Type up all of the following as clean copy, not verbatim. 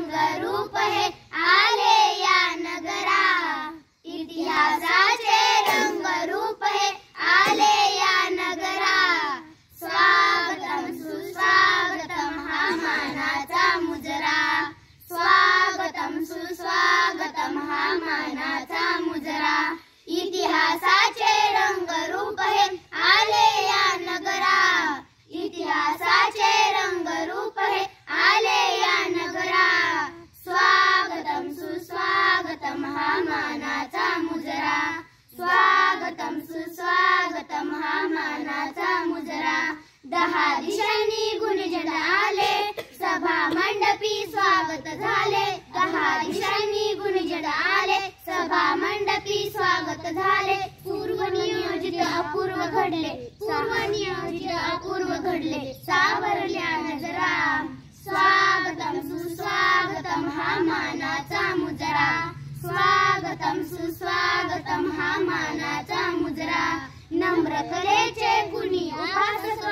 रंगरूप हे आले या नगरा, इतिहासाचे रंगरूप हे आले या नगरा। स्वागतम सुस्वागतम हा मानाचा मुजरा, स्वागतम सुस्वागतम हा मानाचा मुजरा। इतिहासाचे रंगरूप हे आले या नगरा, इतिहासाचे रंगरूप हे आले या नगरा। स्वागतम सुस्वागतम हा मानाचा मुजरा, स्वागतम सुस्वागतम हा मानाचा मुजरा। 10 दिशांनी गुणजन आले, सभा मंडपी स्वागत झाले। 10 दिशांनी गुणजन आले, सभा मंडपी स्वागत झाले। पूर्वनियोजित अपूर्व घडले, पूर्वनियोजित अपूर्व घडले, सावरल्या नजरा। स्वागतम सुस्वागतम हा मानाचा मुजरा, स्वागतम सुस्वागतम हा मानाचा मुजरा। नम्र कलेचे कुणी उपासक,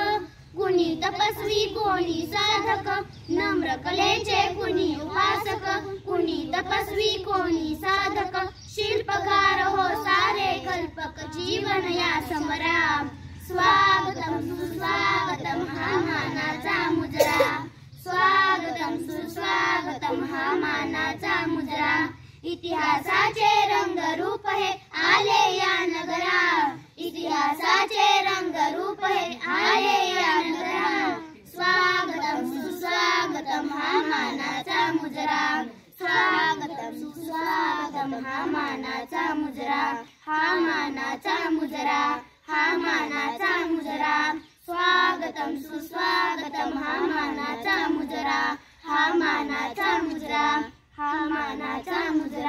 कुणी तपस्वी कोणी साधक। नम्र कलेचे कुणी उपासक, कुणी तपस्वी कोणी साधक। शिल्पकार हो सारे कल्पक, जीवन या समरा। स्वागतम सुस्वागतम हा मानाचा मुजरा, स्वागतम सुस्वागतम हा मानाचा मुजरा। इतिहासाचे रंगरूप हे आले या नगरा, इतिहासाचे रंगरूप हे आले या नगरा। स्वागतम सुस्वागतम हा मानाचा मुजरा, स्वागतम सुस्वागतम हा मानाचा मुजरा। हा मानाचा मुजरा, हा मानाचा मुजरा। स्वागतम सुस्वागतम हा मानाचा मुजरा, हा मानाचा मुजरा, हा मानाचा मुजरा।